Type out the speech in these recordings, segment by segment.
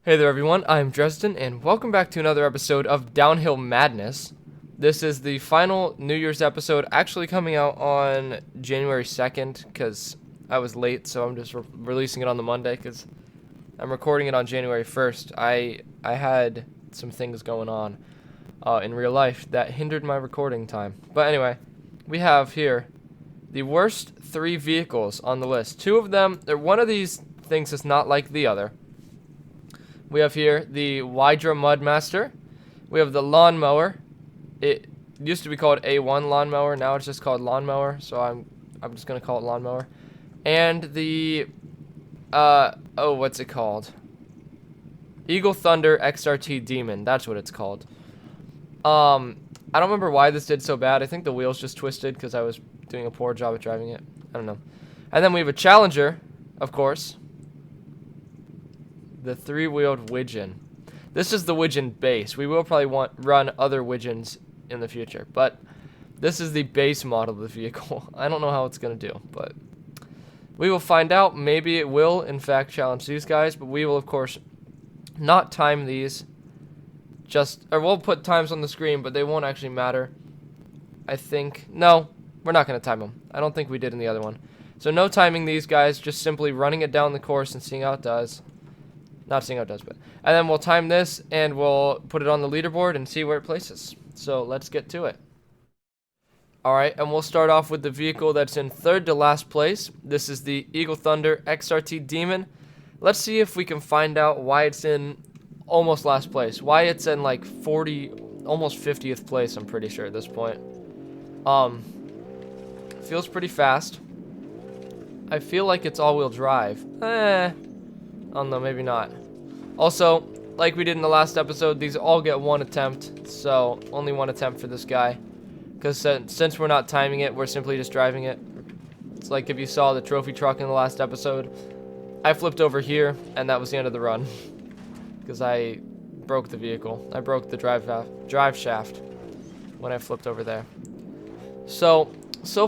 Hey there everyone, I'm Dresden, and welcome back to another episode of Downhill Madness. This is the final New Year's episode, actually coming out on January 2nd, because I was late, so I'm just releasing it on the Monday, because I'm recording it on January 1st. I had some things going on in real life that hindered my recording time. But anyway, we have here the worst 3 vehicles on the list. 2 of them, one of these things is not like the other. We have here the Wydra Mudmaster. We have the Lawnmower. It used to be called A1 Lawnmower. Now it's just called Lawnmower. So I'm just gonna call it Lawnmower. And the what's it called? Eagle Thunder XRT Demon. That's what it's called. I don't remember why this did so bad. I think the wheels just twisted because I was doing a poor job at driving it. I don't know. And then we have a Challenger, of course. The 3-wheeled Widgeon. This is the Widgeon base. We will probably run other Widgeons in the future, but this is the base model of the vehicle. I don't know how it's going to do, but we will find out. Maybe it will, in fact, challenge these guys, but we will, of course, not time these. Or we'll put times on the screen, but they won't actually matter. I think. No, we're not going to time them. I don't think we did in the other one. So no timing these guys, just simply running it down the course and seeing how it does. Not seeing how it does, but. And then we'll time this, and we'll put it on the leaderboard and see where it places. So let's get to it. Alright, and we'll start off with the vehicle that's in 3rd to last place. This is the Eagle Thunder XRT Demon. Let's see if we can find out why it's in almost last place. Why it's in like 40, almost 50th place, I'm pretty sure at this point. Feels pretty fast. I feel like it's all-wheel drive. Oh no, maybe not. Also, like we did in the last episode, these all get 1 attempt, so only 1 attempt for this guy. Because since we're not timing it, we're simply just driving it. It's like if you saw the trophy truck in the last episode. I flipped over here, and that was the end of the run. Because I broke the vehicle. I broke the drive shaft when I flipped over there. So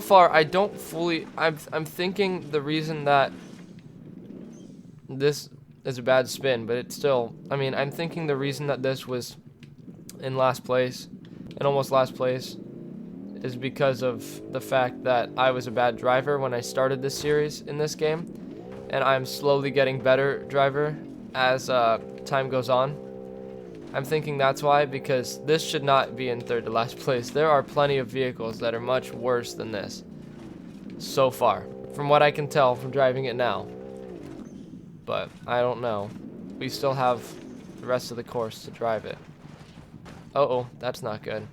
far, I don't fully... I'm thinking the reason that this is a bad spin, but it's still, I mean, I'm thinking the reason that this was in last place, in almost last place, is because of the fact that I was a bad driver when I started this series in this game, and I'm slowly getting better driver as time goes on. I'm thinking that's why, because this should not be in 3rd to last place. There are plenty of vehicles that are much worse than this so far, from what I can tell from driving it now. But I don't know. We still have the rest of the course to drive it. Uh-oh, that's not good.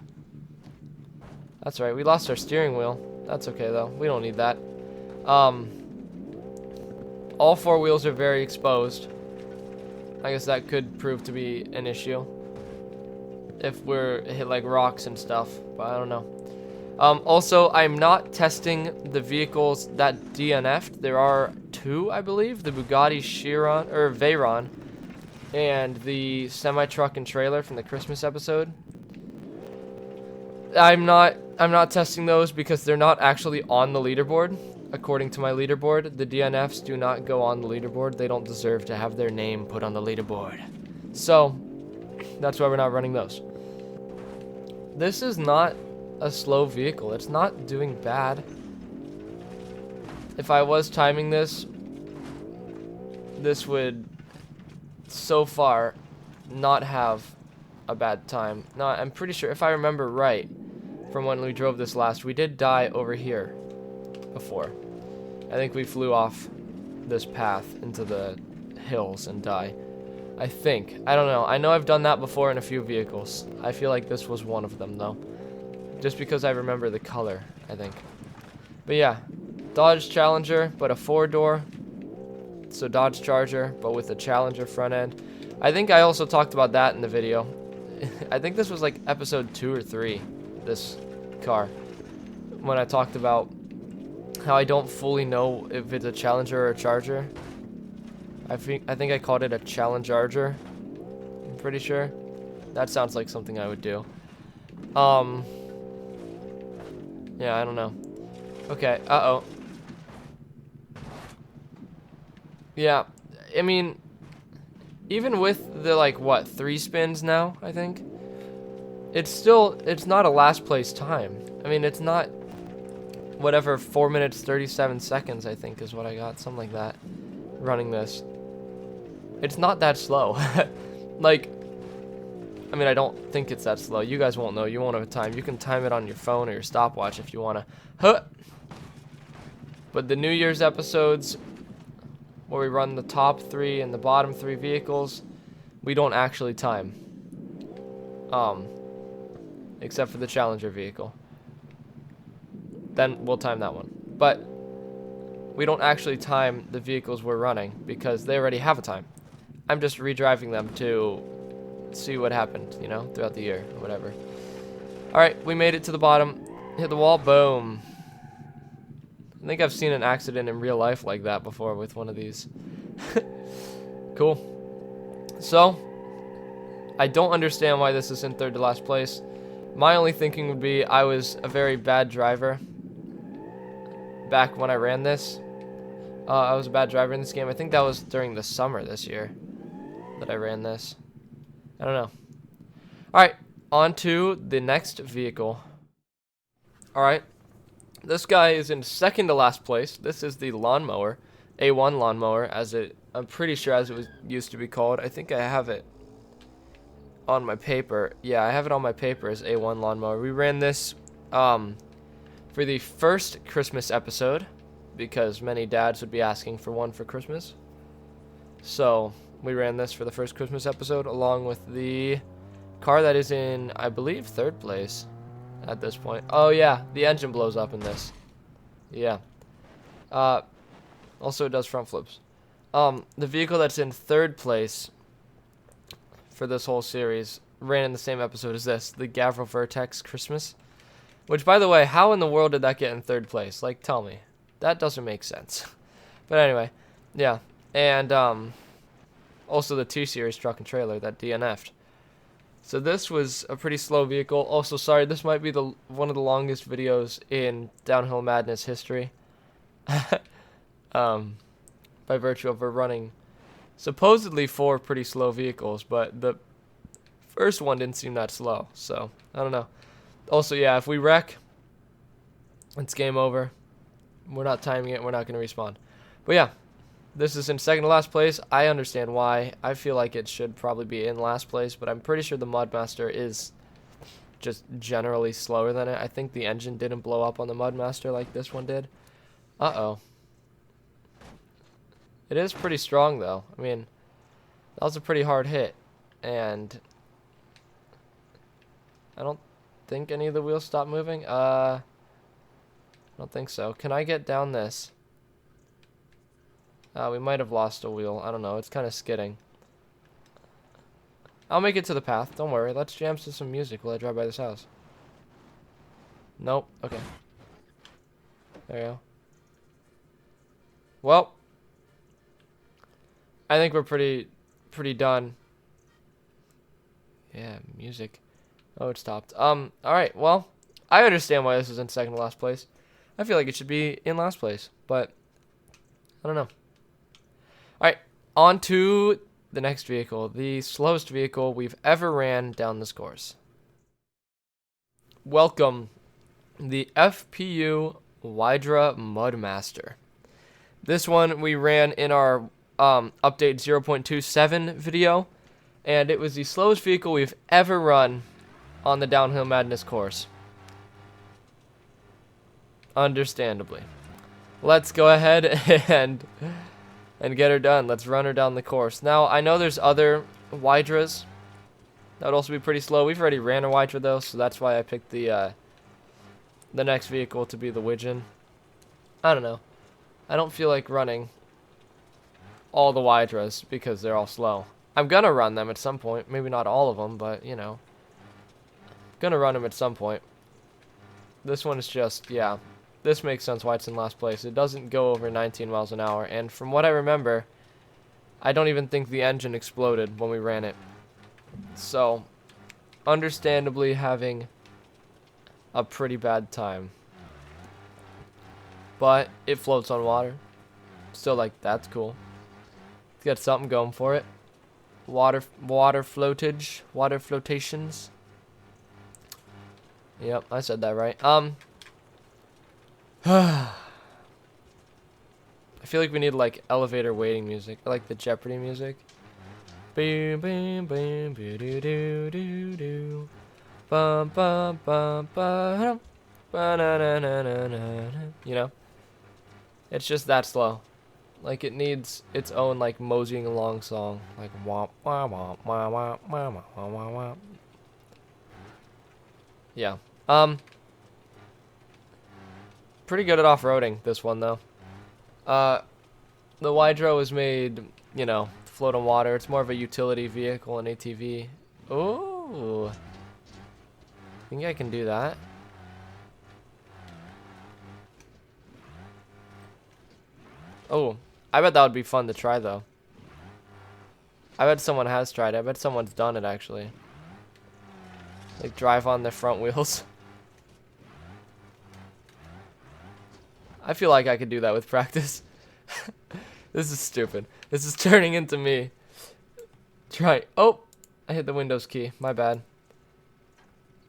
That's right, we lost our steering wheel. That's okay though, we don't need that. All 4 wheels are very exposed. I guess that could prove to be an issue if we're hit like rocks and stuff, but I don't know. Also, I'm not testing the vehicles that DNF'd. There are 2, I believe. The Bugatti Veyron and the semi-truck and trailer from the Christmas episode. I'm not testing those because they're not actually on the leaderboard. According to my leaderboard, the DNFs do not go on the leaderboard. They don't deserve to have their name put on the leaderboard. So, that's why we're not running those. This is not a slow vehicle. It's not doing bad. If I was timing this would so far not have a bad time. No, I'm pretty sure, if I remember right from when we drove this last, we did die over here before. I think we flew off this path into the hills and die. I think. I don't know. I know I've done that before in a few vehicles. I feel like this was one of them though. Just because I remember the color, I think. But yeah, Dodge Challenger, but a 4-door. So Dodge Charger, but with a Challenger front end. I think I also talked about that in the video. I think this was like episode 2 or 3, this car. When I talked about how I don't fully know if it's a Challenger or a Charger. I think I called it a Challenger. I'm pretty sure. That sounds like something I would do. Yeah, I don't know. Okay, uh-oh. Yeah, I mean, even with the, like, what, 3 spins now, I think? It's not a last place time. I mean, it's not, whatever, 4 minutes, 37 seconds, I think, is what I got. Something like that, running this. It's not that slow. Like, I mean, I don't think it's that slow. You guys won't know. You won't have a time. You can time it on your phone or your stopwatch if you want to. Huh. But the New Year's episodes, where we run the top 3 and the bottom 3 vehicles, we don't actually time. Except for the Challenger vehicle. Then we'll time that one. But we don't actually time the vehicles we're running because they already have a time. I'm just redriving them to see what happened, you know, throughout the year or whatever. Alright, we made it to the bottom. Hit the wall. Boom. I think I've seen an accident in real life like that before with one of these. Cool. So, I don't understand why this is in 3rd to last place. My only thinking would be I was a very bad driver back when I ran this. I was a bad driver in this game. I think that was during the summer this year that I ran this. I don't know. Alright, on to the next vehicle. Alright, this guy is in 2nd to last place. This is the Lawnmower, A1 Lawnmower, I'm pretty sure as it was used to be called. I think I have it on my paper. Yeah, I have it on my paper as A1 Lawnmower. We ran this for the first Christmas episode because many dads would be asking for one for Christmas. So we ran this for the first Christmas episode along with the car that is in, I believe, 3rd place at this point. Oh yeah, the engine blows up in this. Yeah. Also it does front flips. The vehicle that's in 3rd place for this whole series ran in the same episode as this, the Gavro Vertex Christmas. Which, by the way, how in the world did that get in 3rd place? Like, tell me. That doesn't make sense. But anyway, yeah. And also the 2-Series truck and trailer that DNF'd. So this was a pretty slow vehicle. Also, sorry, this might be one of the longest videos in Downhill Madness history. By virtue of we're running supposedly 4 pretty slow vehicles, but the first one didn't seem that slow, so I don't know. Also, yeah, if we wreck, it's game over. We're not timing it. We're not going to respawn. But yeah, this is in 2nd to last place. I understand why. I feel like it should probably be in last place, but I'm pretty sure the Mudmaster is just generally slower than it. I think the engine didn't blow up on the Mudmaster like this one did. Uh-oh. It is pretty strong, though. I mean, that was a pretty hard hit. And I don't think any of the wheels stopped moving. I don't think so. Can I get down this? We might have lost a wheel. I don't know. It's kind of skidding. I'll make it to the path. Don't worry. Let's jam to some music while I drive by this house. Nope. Okay. There you go. Well, I think we're pretty done. Yeah, music. Oh, it stopped. Alright, well, I understand why this is in 2nd to last place. I feel like it should be in last place, but I don't know. Alright, on to the next vehicle, the slowest vehicle we've ever ran down this course. Welcome, the FPU Wydra Mudmaster. This one we ran in our update 0.27 video, and it was the slowest vehicle we've ever run on the Downhill Madness course. Understandably. Let's go ahead and get her done. Let's run her down the course. Now, I know there's other Wydras that would also be pretty slow. We've already ran a Wydra though, so that's why I picked the next vehicle to be the Widgeon. I don't know. I don't feel like running all the Wydras because they're all slow. I'm gonna run them at some point. Maybe not all of them, but, you know. Gonna run them at some point. This one is just, yeah. This makes sense why it's in last place. It doesn't go over 19 miles an hour. And from what I remember, I don't even think the engine exploded when we ran it. So, understandably having a pretty bad time. But it floats on water. Still, like, that's cool. It's got something going for it. water floatage, water flotations. Yep, I said that right. I feel like we need like elevator waiting music, like the Jeopardy music. Boom, boom, boom, boo, doo, doo, doo, doo. Bum, bum, bum, bum, ba-na-na-na-na-na. You know, it's just that slow. Like it needs its own like moseying along song, like womp womp womp womp womp womp womp womp. Yeah. Pretty good at off-roading, this one though. The Wydra was made, you know, to float on water. It's more of a utility vehicle, an ATV. Ooh. Think I can do that? Oh, I bet that would be fun to try though. I bet someone has tried it. I bet someone's done it actually. Like drive on their front wheels. I feel like I could do that with practice. This is stupid. This is turning into me. Try. Oh, I hit the Windows key. My bad.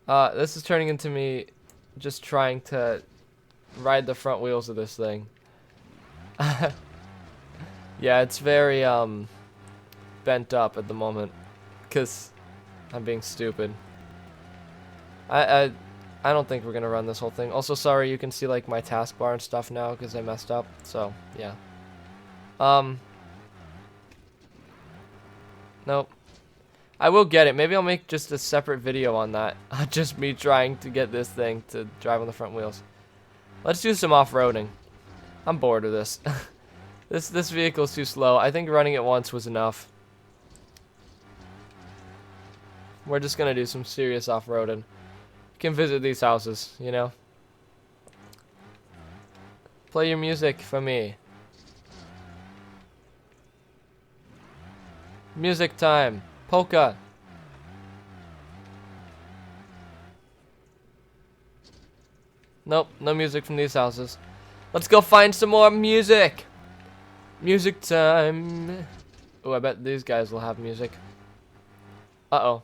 This is turning into me just trying to ride the front wheels of this thing. Yeah, it's very bent up at the moment because I'm being stupid. I don't think we're gonna run this whole thing. Also, sorry, you can see like my taskbar and stuff now because I messed up. So yeah. Nope. I will get it. Maybe I'll make just a separate video on that. Just me trying to get this thing to drive on the front wheels. Let's do some off-roading. I'm bored of this. This vehicle's too slow. I think running it once was enough. We're just gonna do some serious off-roading. Can visit these houses, you know. Play your music for me. Music time. Polka. Nope, no music from these houses. Let's go find some more music. Music time. Oh, I bet these guys will have music. Uh-oh.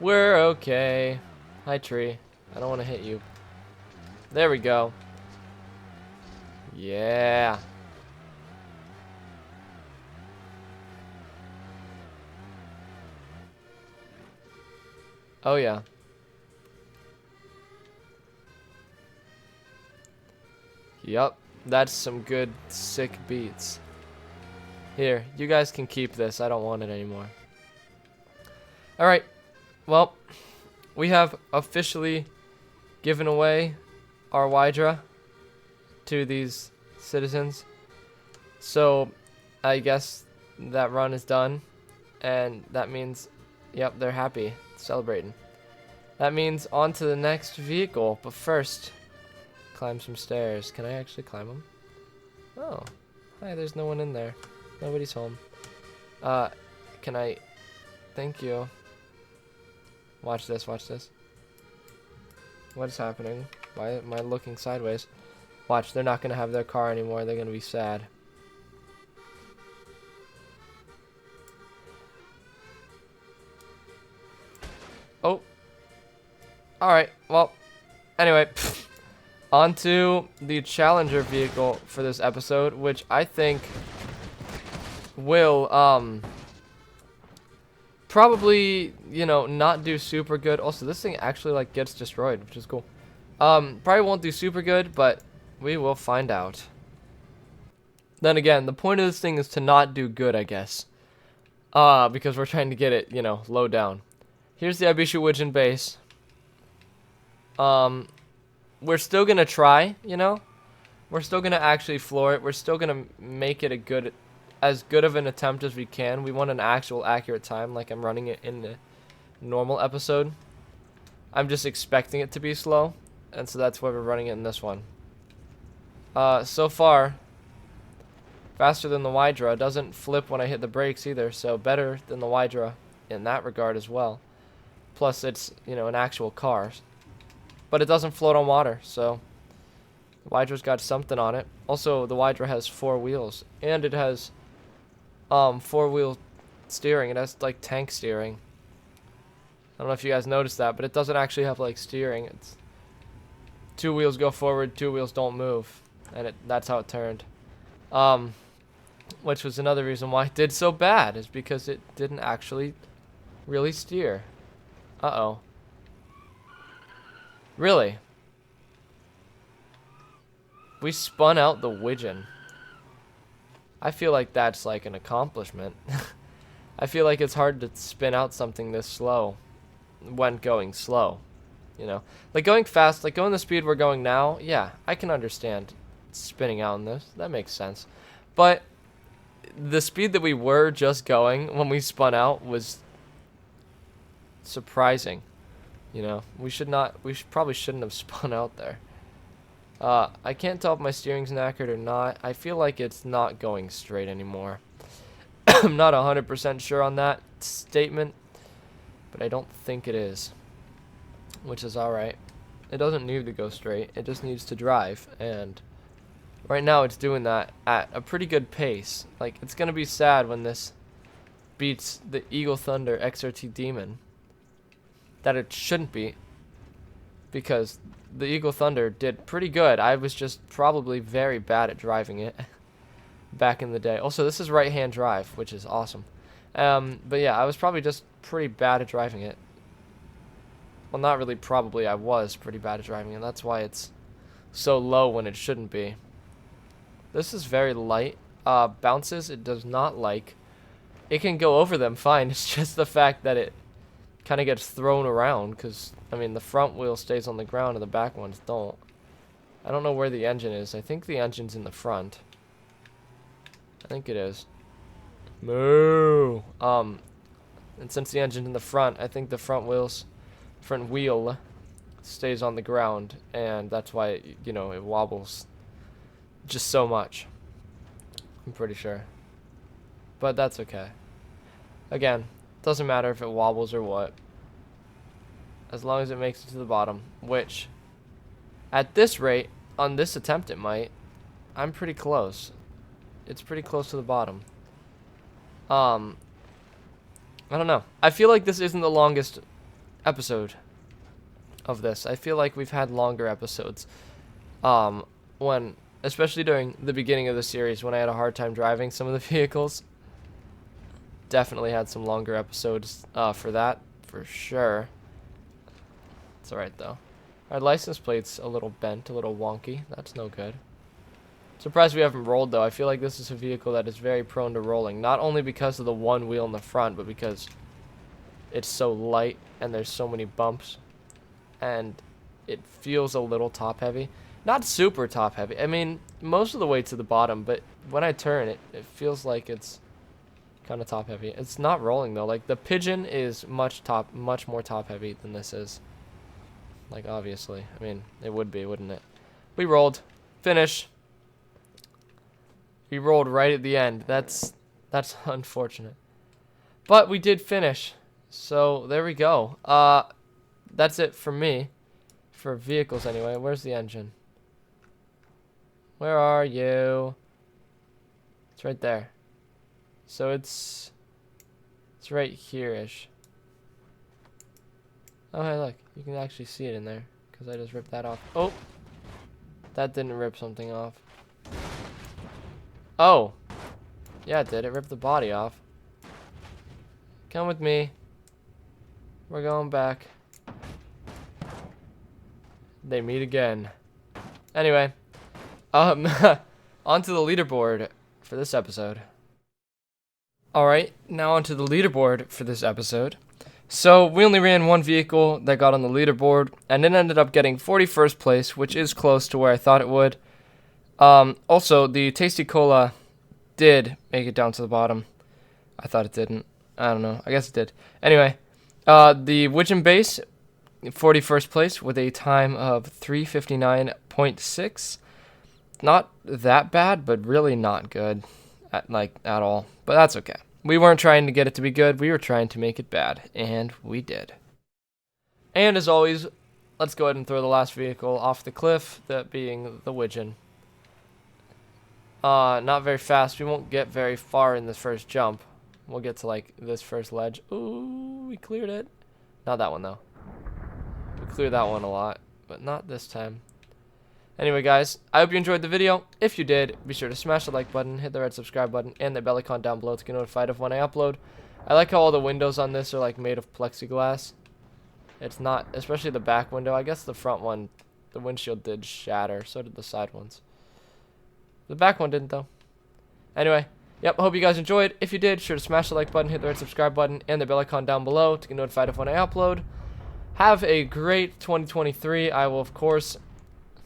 We're okay. Hi, tree. I don't want to hit you. There we go. Yeah. Oh, yeah. Yup. That's some good, sick beats. Here, you guys can keep this. I don't want it anymore. Alright. Well, we have officially given away our Wydra to these citizens. So, I guess that run is done. And that means, yep, they're happy. Celebrating. That means on to the next vehicle. But first, climb some stairs. Can I actually climb them? Oh. Hi, there's no one in there. Nobody's home. Can I... Thank you. Watch this, watch this. What is happening? Why am I looking sideways? Watch, they're not going to have their car anymore. They're going to be sad. Oh. Alright, well. Anyway. On to the Challenger vehicle for this episode, which I think will, probably, you know, not do super good. Also, this thing actually, like, gets destroyed, which is cool. Probably won't do super good, but we will find out. Then again, the point of this thing is to not do good, I guess. Because we're trying to get it, you know, low down. Here's the Ibishu Widgeon base. We're still gonna try, you know? We're still gonna actually floor it. We're still gonna make it as good of an attempt as we can. We want an actual accurate time, like I'm running it in the normal episode. I'm just expecting it to be slow, and so that's why we're running it in this one. So far, faster than the Wydra. Doesn't flip when I hit the brakes either, so better than the Wydra in that regard as well. Plus, it's, you know, an actual car. But it doesn't float on water, so The Wydra's got something on it. Also, the Wydra has 4 wheels, and it has 4-wheel steering. It has like tank steering. I don't know if you guys noticed that, but it doesn't actually have like steering. It's 2 wheels go forward, 2 wheels don't move, and that's how it turned. Which was another reason why it did so bad, is because it didn't actually really steer. Uh-oh. Really? We spun out the Widgeon. I feel like that's like an accomplishment. I feel like it's hard to spin out something this slow when going slow. You know? Like going fast, like going the speed we're going now, yeah, I can understand spinning out in this. That makes sense. But the speed that we were just going when we spun out was surprising. You know, probably shouldn't have spun out there. I can't tell if my steering's knackered or not. I feel like it's not going straight anymore. I'm not 100% sure on that statement, but I don't think it is, which is alright. It doesn't need to go straight, it just needs to drive, and right now it's doing that at a pretty good pace. Like, it's gonna be sad when this beats the Eagle Thunder XRT Demon, that it shouldn't be, because the Eagle Thunder did pretty good. I was just probably very bad at driving it back in the day. Also, this is right-hand drive, which is awesome. But yeah, I was probably just pretty bad at driving it. Well, not really probably. I was pretty bad at driving it. That's why it's so low when it shouldn't be. This is very light. Bounces, it does not like. It can go over them fine. It's just the fact that it kind of gets thrown around, because I mean the front wheel stays on the ground and the back ones don't. I don't know where the engine is. I think the engine's in the front. I think it is. Moo. And since the engine's in the front, I think the front wheel stays on the ground, and that's why it, you know, it wobbles just so much. I'm pretty sure. But that's okay. Again, doesn't matter if it wobbles or what, as long as it makes it to the bottom, which at this rate, on this attempt it might. I'm pretty close. It's pretty close to the bottom. I don't know. I feel like this isn't the longest episode of this. I feel like we've had longer episodes. Especially during the beginning of the series when I had a hard time driving some of the vehicles. Definitely had some longer episodes for that, for sure. It's alright though. Our license plate's a little bent, a little wonky. That's no good. Surprised we haven't rolled though. I feel like this is a vehicle that is very prone to rolling. Not only because of the one wheel in the front, but because it's so light and there's so many bumps. And it feels a little top heavy. Not super top heavy. I mean, most of the way to the bottom, but when I turn it, it feels like it's kind of top heavy. It's not rolling though. Like the Pigeon is much more top heavy than this is. Like obviously. I mean, it would be, wouldn't it? We rolled. Finish. We rolled right at the end. That's unfortunate. But we did finish. So there we go. That's it for me. For vehicles anyway. Where's the engine? Where are you? It's right there. So it's right here-ish. Oh, hey, look. You can actually see it in there. Because I just ripped that off. Oh! That didn't rip something off. Oh! Yeah, it did. It ripped the body off. Come with me. We're going back. They meet again. Anyway. On to the leaderboard for this episode. Alright, now onto the leaderboard for this episode. So, we only ran one vehicle that got on the leaderboard, and it ended up getting 41st place, which is close to where I thought it would. Also, the Tasty Cola did make it down to the bottom. I thought it didn't. I don't know. I guess it did. Anyway, the Widgeon base, 41st place with a time of 3:59.6. Not that bad, but really not good at all. But that's okay. We weren't trying to get it to be good. We were trying to make it bad, and we did. And as always, let's go ahead and throw the last vehicle off the cliff, that being the Widgeon. Not very fast. We won't get very far in this first jump. We'll get to like this first ledge. Ooh, we cleared it. Not that one though. We cleared that one a lot, but not this time. Anyway, guys, I hope you enjoyed the video. If you did, be sure to smash the like button, hit the red subscribe button, and the bell icon down below to get notified of when I upload. I like how all the windows on this are like made of plexiglass. It's not, especially the back window. I guess the front one, the windshield did shatter. So did the side ones. The back one didn't though. Anyway, yep, I hope you guys enjoyed. If you did, be sure to smash the like button, hit the red subscribe button, and the bell icon down below to get notified of when I upload. Have a great 2023. I will, of course,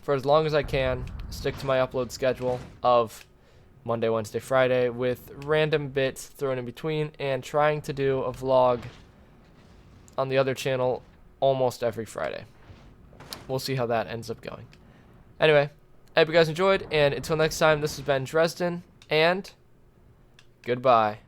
for as long as I can, stick to my upload schedule of Monday, Wednesday, Friday with random bits thrown in between, and trying to do a vlog on the other channel almost every Friday. We'll see how that ends up going. Anyway, I hope you guys enjoyed, and until next time, this has been Dresden, and goodbye.